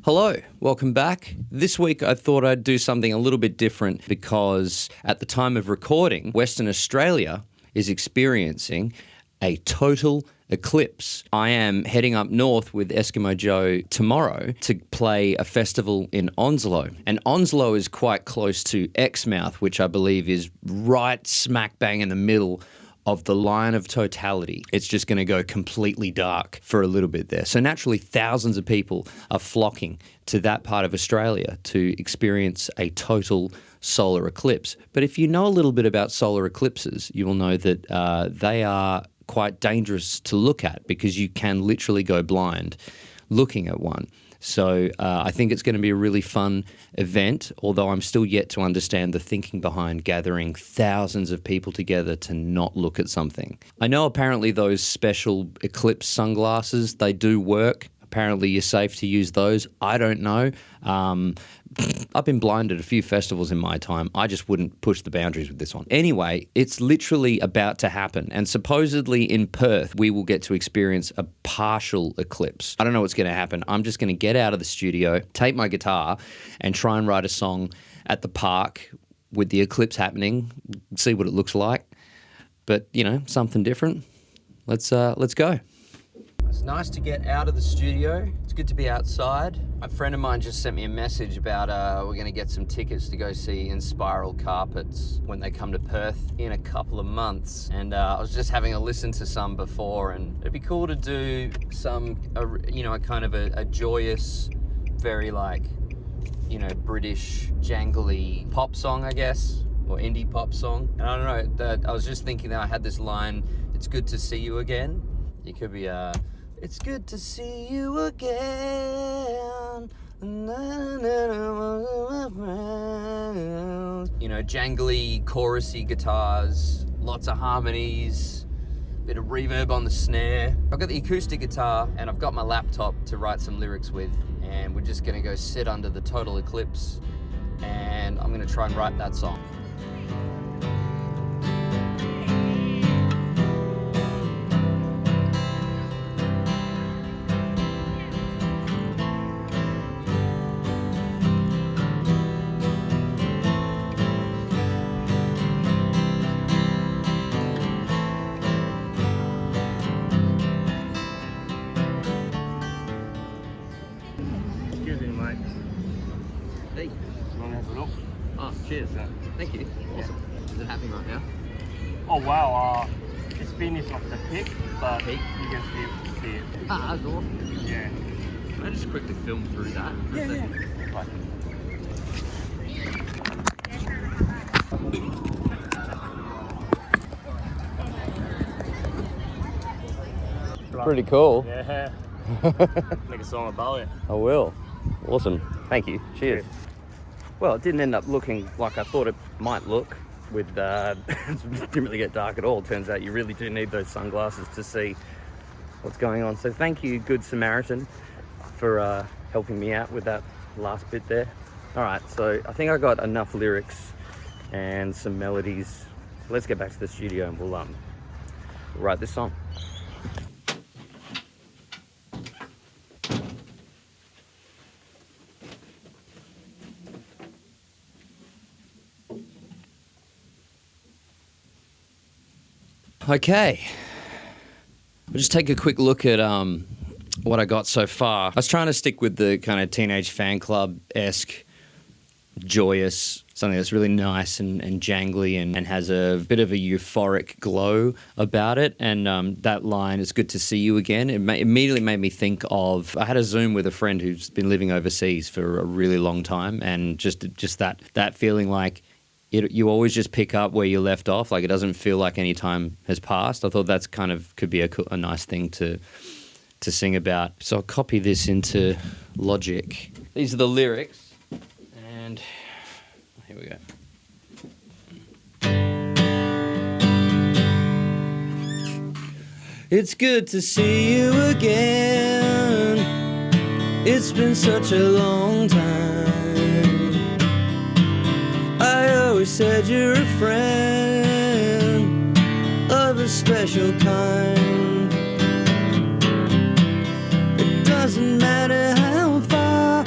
Hello, welcome back. This week I thought I'd do something a little bit different because at the time of recording, Western Australia is experiencing a total eclipse. I am heading up north with Eskimo Joe tomorrow to play a festival in Onslow. And Onslow is quite close to Exmouth, which I believe is right smack bang in the middle of the line of totality. It's just going to go completely dark for a little bit there. So naturally, thousands of people are flocking to that part of Australia to experience a total solar eclipse. But if you know a little bit about solar eclipses, you will know that they are quite dangerous to look at because you can literally go blind looking at one. So I think it's going to be a really fun event, although I'm still yet to understand the thinking behind gathering thousands of people together to not look at something. I know apparently those special eclipse sunglasses, they do work. Apparently you're safe to use those. I don't know. I've been blind at a few festivals in my time. I just wouldn't push the boundaries with this one. Anyway, it's literally about to happen. And supposedly in Perth, we will get to experience a partial eclipse. I don't know what's going to happen. I'm just going to get out of the studio, take my guitar, and try and write a song at the park with the eclipse happening, see what it looks like. But, you know, something different. Let's go. It's nice to get out of the studio. It's good to be outside. A friend of mine just sent me a message about we're going to get some tickets to go see Inspiral Carpets when they come to Perth in a couple of months. And I was just having a listen to some before, and it'd be cool to do some, a kind of a joyous, very British jangly pop song, I guess, or indie pop song. And I don't know, I was just thinking that I had this line, "It's good to see you again." It could be "It's good to see you again. Jangly, chorusy guitars, lots of harmonies, bit of reverb on the snare. I've got the acoustic guitar and I've got my laptop to write some lyrics with, and we're just gonna go sit under the total eclipse and I'm gonna try and write that song. Excuse me, mate. Hey. You want to have a look? Oh, cheers. Yeah. Thank you. Awesome. Is it happening right now? Oh wow, it's finished off the peak, but Peak? you can see it. Ah, that's awesome. Yeah. Can I just quickly film through that for a second? Right. Pretty cool. Yeah. Make a song about it. I will. Awesome. Thank you. Cheers. Well, it didn't end up looking like I thought it might look. It didn't really get dark at all. Turns out you really do need those sunglasses to see what's going on. So thank you, Good Samaritan, for helping me out with that last bit there. All right, so I think I got enough lyrics and some melodies. So let's get back to the studio and we'll write this song. Okay, we'll just take a quick look at what I got so far. I was trying to stick with the kind of Teenage Fan Club-esque, joyous, something that's really nice and jangly and has a bit of a euphoric glow about it. And that line, "It's good to see you again," it immediately made me think of, I had a Zoom with a friend who's been living overseas for a really long time, and just that feeling like, you always just pick up where you left off. Like, it doesn't feel like any time has passed. I thought that's kind of could be a nice thing to sing about. So I'll copy this into Logic. These are the lyrics, and here we go. It's good to see you again. It's been such a long time. I always said you're a friend of a special kind. It doesn't matter how far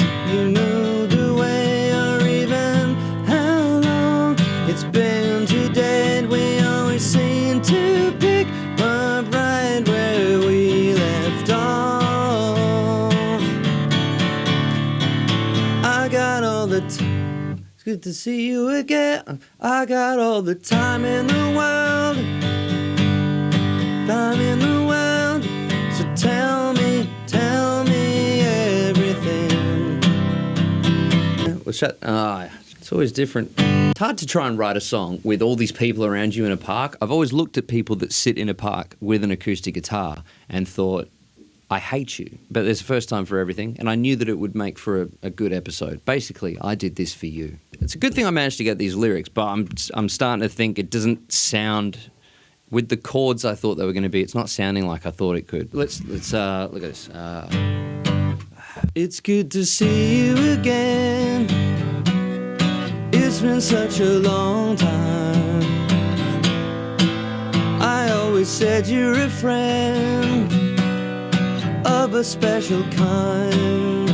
good to see you again. I got all the time in the world. Time in the world. So tell me everything. It's always different. It's hard to try and write a song with all these people around you in a park. I've always looked at people that sit in a park with an acoustic guitar and thought, I hate you. But there's a first time for everything, and I knew that it would make for a good episode. Basically, I did this for you. It's a good thing I managed to get these lyrics, but I'm starting to think it doesn't sound, with the chords I thought they were going to be, it's not sounding like I thought it could. Let's look at this. It's good to see you again. It's been such a long time. I always said you're a friend of a special kind.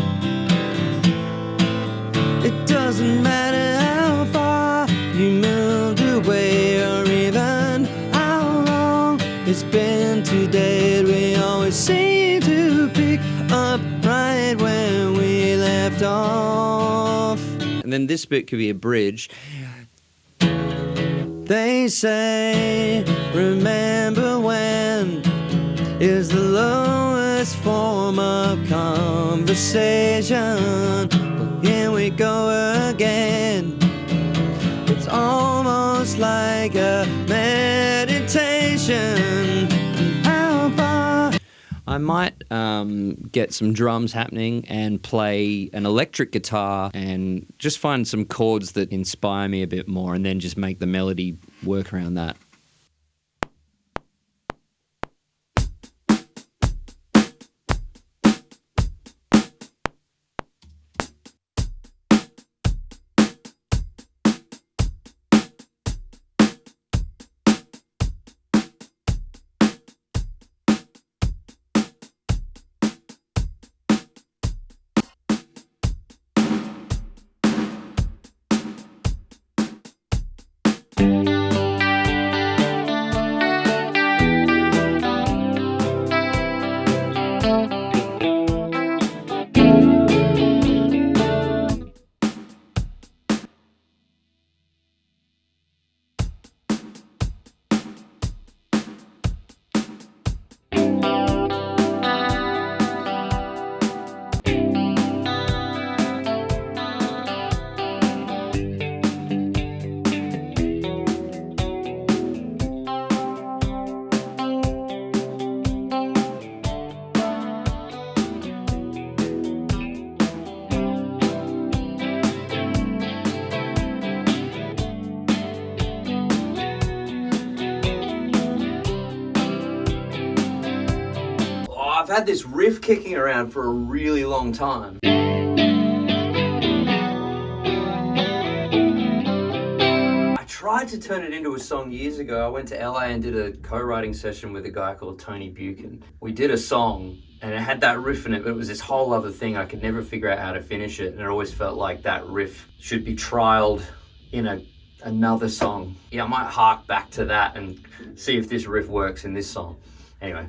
It doesn't matter how far you moved away or even how long it's been today. We always seem to pick up right where we left off. And then this bit could be a bridge. They say, remember when is the lowest form of conversation. Well, here we go again. It's almost like a meditation. How far? I might get some drums happening and play an electric guitar and just find some chords that inspire me a bit more and then just make the melody work around that. I've had this riff kicking around for a really long time. I tried to turn it into a song years ago. I went to LA and did a co-writing session with a guy called Tony Buchan. We did a song and it had that riff in it, but it was this whole other thing. I could never figure out how to finish it, and it always felt like that riff should be trialed in another song. Yeah, I might hark back to that and see if this riff works in this song. Anyway.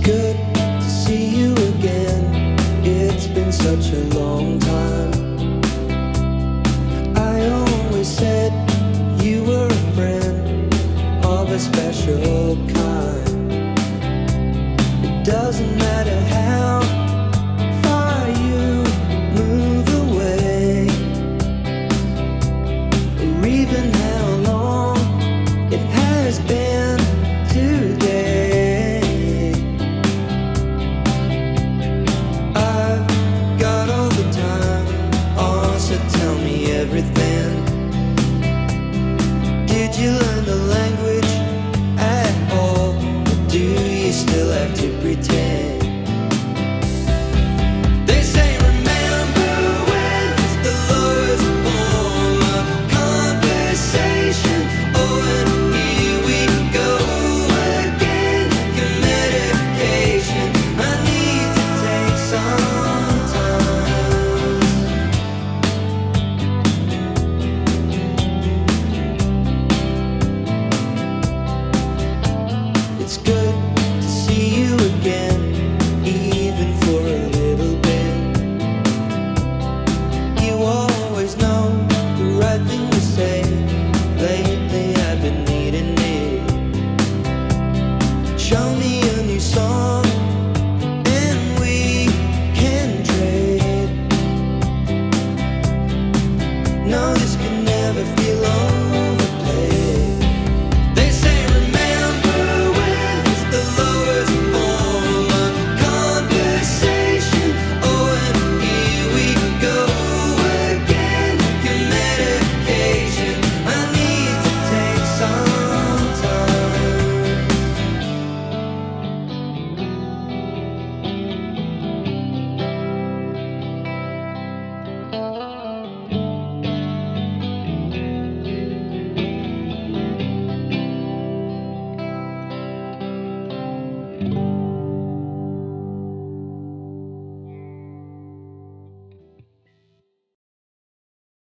Good to see you again. It's been such a long time. I always said you were a friend of a special kind. It doesn't matter how far you move away, or even how long it has been today. Everything. Did you learn the language at all? Or do you still have to pretend? They say remember when the lowest form of conversation. Oh, and here we go again. Your medication. I need to it's good.